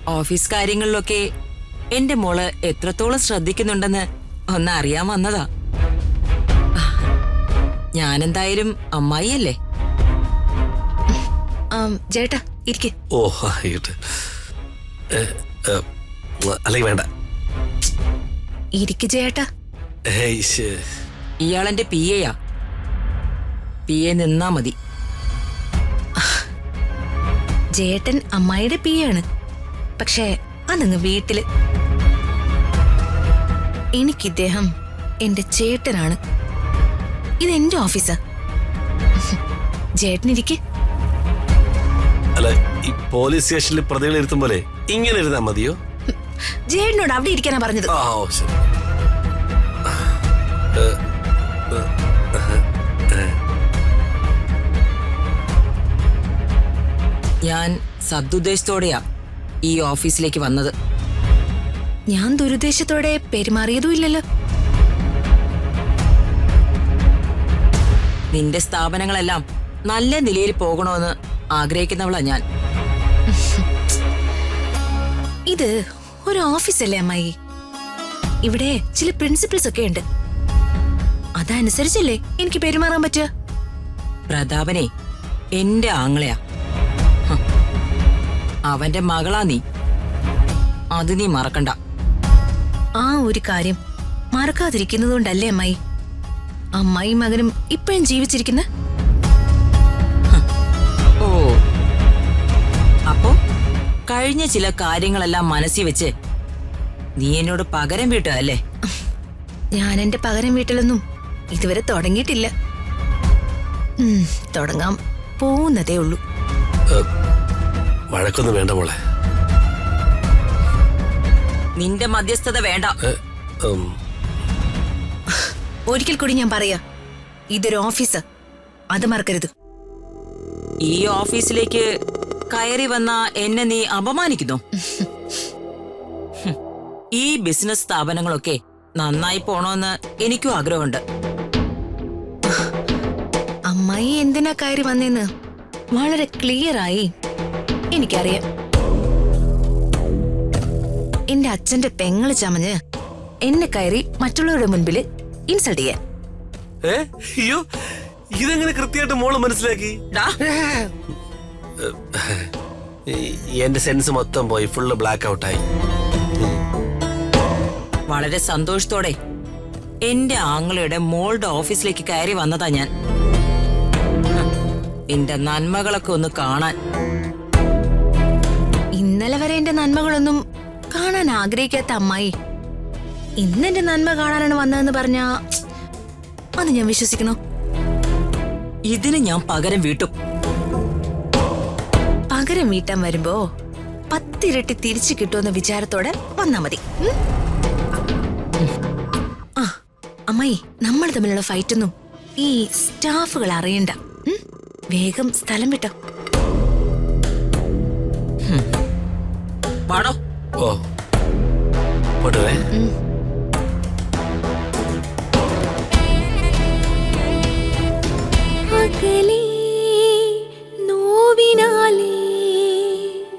Office കാര്യങ്ങളിലൊക്കെ എന്റെ മോള് എത്രത്തോളം ശ്രദ്ധിക്കുന്നുണ്ടെന്ന് ഒന്ന് അറിയാൻ വന്നതാ. ഞാനെന്തായാലും അമ്മായിയല്ലേ. ചേട്ടാ ഇരിക്കെ. ഓ ആയിട്ട് അല്ലെങ്കിൽ വേണ്ട. ഇരിക്ക് ചേട്ടാ. ഇയാളെന്റെ PA PA നിന്നാ മതി. ചേട്ടൻ അമ്മായിയുടെ PA ആണ്. പക്ഷേ അതങ്ങ് വീട്ടില്. എനിക്കിദ്ദേഹം എന്റെ ചേട്ടനാണ്. ഇതെന്റെ ഓഫീസാ. ചേട്ടനിരിക്കെ. അല്ല, ഈ പോലീസ് സ്റ്റേഷനിൽ പ്രതികൾ ഇരുത്തും പോലെ ഇങ്ങനെ ഇരുന്നാ മതിയോ? ചേട്ടനോട് അവിടെ ഇരിക്കാനാ പറഞ്ഞത്. ഞാൻ സദുദ്ദേശത്തോടെയാ ഈ ഓഫീസിലേക്ക് വന്നത്. ഞാൻ ദുരുദ്ദേശത്തോടെ പെരുമാറിയതും ഇല്ലല്ലോ. നിന്റെ സ്ഥാപനങ്ങളെല്ലാം നല്ല നിലയിൽ പോകണമെന്ന് ആഗ്രഹിക്കുന്നവളാ ഞാൻ. ഇത് ഒരു ഓഫീസല്ലേ അമ്മായി. ഇവിടെ ചില പ്രിൻസിപ്പിൾസ് ഒക്കെ ഉണ്ട്. അതനുസരിച്ചല്ലേ എനിക്ക് പെരുമാറാൻ പറ്റുക. പ്രതാപനെ എന്റെ ആങ്ങളയാ. അവന്റെ മകളാ നീ. അത് നീ മറക്കണ്ട. ആ ഒരു കാര്യം മറക്കാതിരിക്കുന്നതുകൊണ്ടല്ലേ അമ്മായി അമ്മായി മകനും ഇപ്പോഴും ജീവിച്ചിരിക്കുന്ന. ഓ, അപ്പോ കഴിഞ്ഞ ചില കാര്യങ്ങളെല്ലാം മനസ്സിൽ വെച്ച് നീ എന്നോട് പകരം വീട്ടുകയല്ലേ? ഞാൻ എന്റെ പകരം വീട്ടിലൊന്നും ഇതുവരെ തുടങ്ങിയിട്ടില്ല. തുടങ്ങാൻ പോകുന്നതേ ഉള്ളൂ. വഴക്കൊന്നും വേണ്ട മോളെ. നിന്റെ മധ്യസ്ഥത വേണ്ട. ഒരിക്കൽ കൂടി ഞാൻ പറയാ, ഇതൊരു ഓഫീസ്, അത് മറക്കരുത്. ഈ ഓഫീസിലേക്ക് കയറി വന്ന എന്നെ നീ അപമാനിക്കുന്നു. ഈ ബിസിനസ് സ്ഥാപനങ്ങളൊക്കെ നന്നായി പോണോന്ന് എനിക്കും ആഗ്രഹമുണ്ട്. അമ്മായി എന്തിനാ കയറി വന്നേന്ന് വളരെ ക്ലിയർ ആയി എനിക്കറിയാം. എന്റെ അച്ഛന്റെ പെങ്ങള് ചമഞ്ഞ് എന്നെ കയറി മറ്റുള്ളവരുടെ മുൻപില് ഇൻസൾട്ട് ചെയ്യാൻ. അയ്യോ, ഇതെങ്ങനെ കൃത്യമായിട്ട് മോള് മനസ്സിലാക്കി? എന്റെ സെൻസ് മൊത്തം പോയി, ഫുള്ള് ബ്ലാക്ക് ഔട്ടായി. വളരെ സന്തോഷത്തോടെ എന്റെ ആങ്ങളുടെ മോളുടെ ഓഫീസിലേക്ക് കയറി വന്നതാ ഞാൻ. എന്റെ നന്മകളൊക്കെ ഒന്ന് കാണാൻ. ഇന്നലെ വരെ എന്റെ നന്മകളൊന്നും കാണാൻ ആഗ്രഹിക്കാത്ത അമ്മായി ഇന്നെന്റെ നന്മ കാണാനാണ് വന്നതെന്ന് പറഞ്ഞാ അത് ഞാൻ വിശ്വസിക്കണോ? ഇതിന് ഞാൻ പകരം വീട്ടും. പകരം വീട്ടാൻ വരുമ്പോ 10 ഇരട്ടി തിരിച്ചു കിട്ടുമെന്ന വിചാരത്തോടെ വന്നാ മതി. ആ അമ്മായി, നമ്മൾ തമ്മിലുള്ള ഫൈറ്റൊന്നും ഈ സ്റ്റാഫുകൾ അറിയണ്ട. വേഗം സ്ഥലം വിട്ടോ. പാടോ. ഓ, പോട്ടെ. അകലെ